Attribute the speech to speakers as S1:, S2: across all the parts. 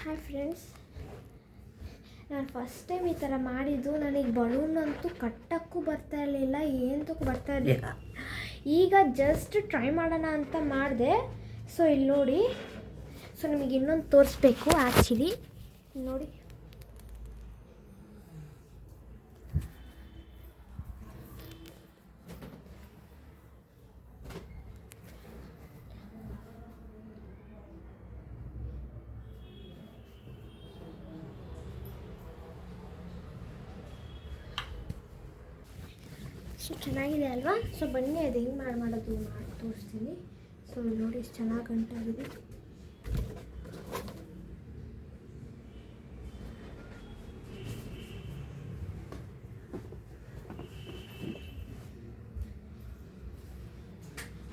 S1: Hi friends, ನಾನು first time ಈ ಥರ ಮಾಡಿದ್ದು. ನನಗೆ ಬಲೂನ್ ಅಂತೂ ಕಟ್ಟೋಕ್ಕೂ ಬರ್ತಾ ಇರಲಿಲ್ಲ, ಏನಕ್ಕೂ ಬರ್ತಾ ಇರಲಿಲ್ಲ. ಈಗ ಜಸ್ಟ್ ಟ್ರೈ ಮಾಡೋಣ ಅಂತ ಮಾಡಿದೆ. ಸೊ ಇಲ್ಲಿ ನೋಡಿ, ಸೊ ನಿಮಗೆ ಇನ್ನೊಂದು ತೋರಿಸ್ಬೇಕು. ಆ್ಯಕ್ಚುಲಿ ನೋಡಿ, ಸೊ ಚೆನ್ನಾಗಿದೆ ಅಲ್ವಾ? ಸೊ ಬನ್ನಿ ಅದು ಹೆಂಗೆ ಮಾಡೋದು ಮಾಡಿ ತೋರಿಸ್ತೀನಿ. ಸೊ ನೋಡಿ ಎಷ್ಟು ಚೆನ್ನಾಗಿ ಗಂಟಾಗಿದೆ.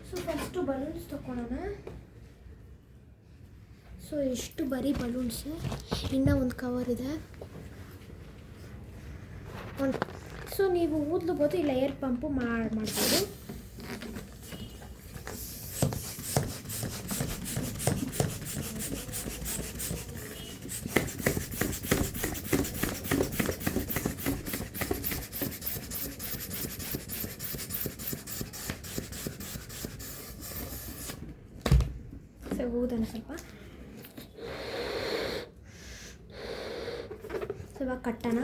S1: ಸೊ ಫಸ್ಟು ಬಲೂನ್ಸ್ ತೊಗೊಳ್ಳೋಣ. ಸೊ ಎಷ್ಟು ಬರೀ ಬಲೂನ್ಸು, ಇನ್ನೂ ಒಂದು ಕವರ್ ಇದೆ. ಸೊ ನೀವು ಊದ್ಲಬೋದು, ಇಲ್ಲ ಏರ್ ಪಂಪು ಮಾಡ್ಬೋದು. ಸೊ ಊದೋಣ ಸ್ವಲ್ಪ. ಸೊ ಇವಾಗ ಕಟ್ಟೋಣ.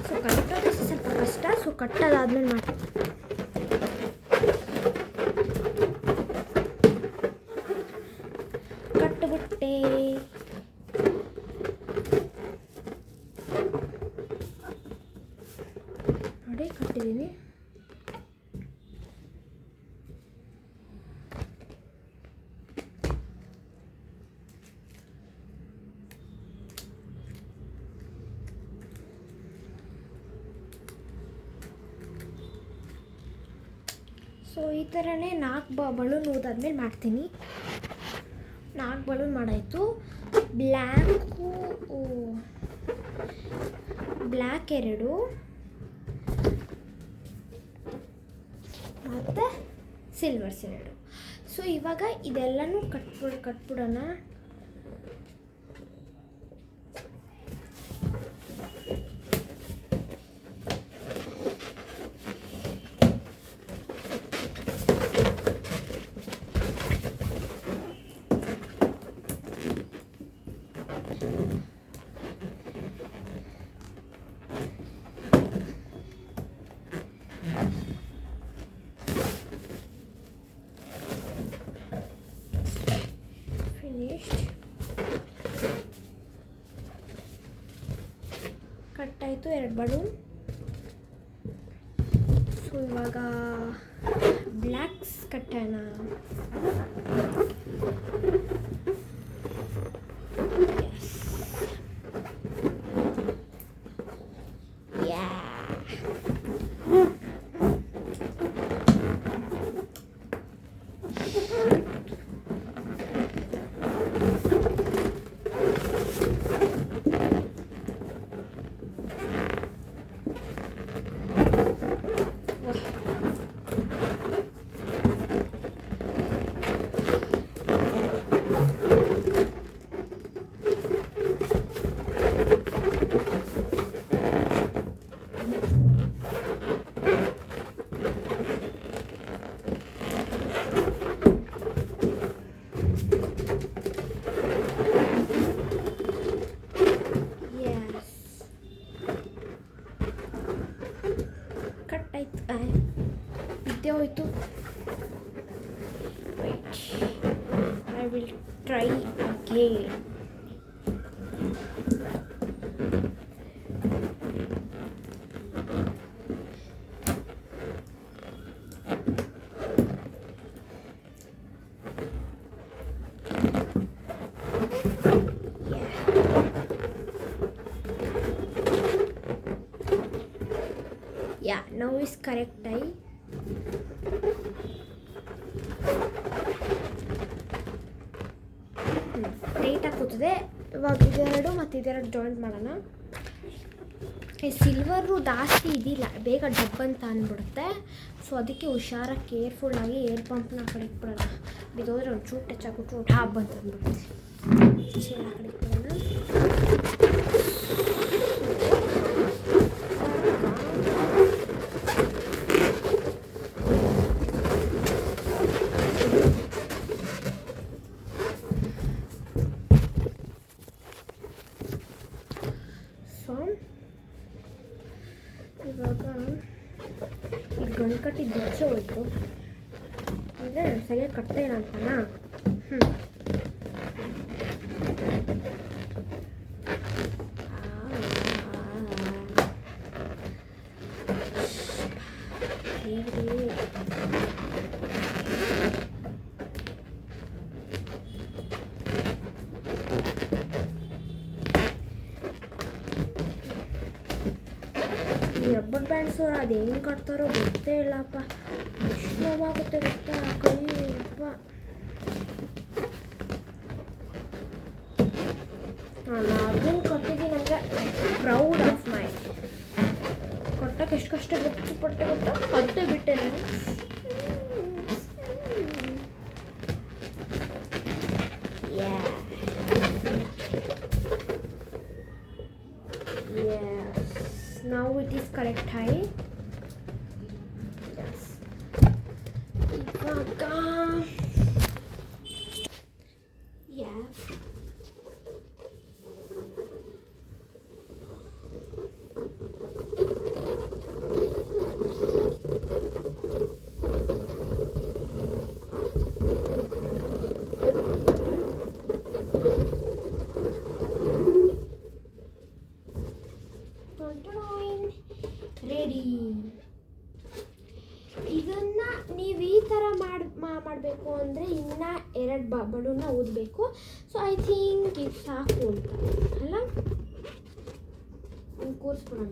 S1: ಸೊ ಕಟ್ಟೋದು ಸ್ವಲ್ಪ ಕಷ್ಟ. ಸೊ ಕಟ್ಟೋದಾದ್ಮೇಲೆ ಮಾಡಿ ಕಟ್ಟಿಬಿಟ್ಟೆ. ನೋಡಿ ಕಟ್ಟಿದ್ದೀನಿ. ಸೊ ಈ ಥರನೇ 4 ಬಲೂನ್ ಊದಾದ್ಮೇಲೆ ಮಾಡ್ತೀನಿ. 4 ಬಲೂನ್ ಮಾಡಾಯಿತು. ಬ್ಲ್ಯಾಕ್ 2 ಮತ್ತು ಸಿಲ್ವರ್ಸ್ 2. ಸೊ ಇವಾಗ ಇದೆಲ್ಲನೂ ಕಟ್ಬಿಡೋಣ. ಕಟ್ಟಾಯಿತು 2 ಬಲೂನ್. ಸೊ ಇವಾಗ ಬ್ಲ್ಯಾಕ್ಸ್ ಕಟ್ಟೋಣ. ಬಿದ್ದೆ ಹೋಯ್ತು. White, I will try again. Yeah, now is correct time. ಟೈಟಾಗಿ ಕೂತಿದೆ. ಇವಾಗ ಇದೆರಡು ಮತ್ತು ಇದೆರಡು ಜಾಯಿಂಟ್ ಮಾಡೋಣ. ಈ ಸಿಲ್ವರು ಜಾಸ್ತಿ ಇದಿಲ್ಲ, ಬೇಗ ಡಬ್ ಅಂತ ಅಂದ್ಬಿಡುತ್ತೆ. ಸೊ ಅದಕ್ಕೆ ಹುಷಾರಾಗಿ ಕೇರ್ಫುಲ್ಲಾಗಿ ಏರ್ ಪಂಪ್ನ ಆ ಕಡೆ ಇಟ್ಬಿಡೋಣ. ಬಿದ್ದೋದ್ರೆ ಒಂಚೂರು ಟಚ್ ಆಗ್ಬಿಟ್ಟು ಡಬ್ ಅಂತ ಅಂದ್ಬಿಡುತ್ತೆ. ಚೇರ್ ಆ ಕಡೆ ಇಟ್ಬಿಡೋಣ. ಇವಾಗ ಈ ಗಂಟು ಕಟ್ಟಿದ್ದು ದೊಡ್ಡ ಹೋಯ್ತು ಅಂದರೆ ಸರಿಯಾಗಿ ಕಟ್ತಾ ಇಲ್ಲ ಅಂತನಾ. ರಬ್ಬರ್ ಬ್ಯಾಂಡ್ಸು ಅದು ಹೆಂಗೆ ಕಟ್ತಾರೋ ಗೊತ್ತೇ ಇಲ್ಲಪ್ಪ. ಎಷ್ಟು ನೋವಾಗುತ್ತೆ ಗೊತ್ತಾ ಕೈ ಅಪ್ಪ. ನಾನು ಅದನ್ನು ಕಟ್ಟಿದ್ದೀನಿ ಅಂದರೆ ಪ್ರೌಡ್ ಆಫ್ ಮೈ. ಕೊಟ್ಟಕ್ಕೆ ಎಷ್ಟು ಕಷ್ಟ ಪಟ್ಟೆ ಗೊತ್ತಾ, ಕಟ್ಟೆ ಬಿಟ್ಟೆ ನಾನು. Now it is correct height. Yes. Ivaga. Yeah. Ready. ಇದನ್ನು ನೀವು ಈ ಥರ ಮಾಡಬೇಕು ಅಂದರೆ ಇನ್ನೂ 2 ಬಲೂನ್ನ ಊದಬೇಕು. ಸೊ ಐ ಥಿಂಕ್ ಇದು ಸಾಕು ಅಂತ ಅಲ್ಲ, ಕೂರಿಸ್ಬಿಡೋಣ.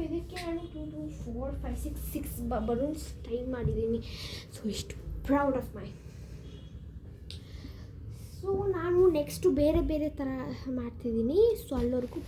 S1: ಇದಕ್ಕೆ ನಾನು 2 2 4 5 6 ಬಲೂನ್ಸ್ ಟೈ ಮಾಡಿದ್ದೀನಿ. ಸೊ ಇಷ್ಟು ಪ್ರೌಡ್ ಆಫ್ ಮೈ. ಸೊ ನಾನು ನೆಕ್ಸ್ಟು ಬೇರೆ ಥರ ಮಾಡ್ತಿದ್ದೀನಿ. ಸೊ ಅಲ್ಲಿವರೆಗೂ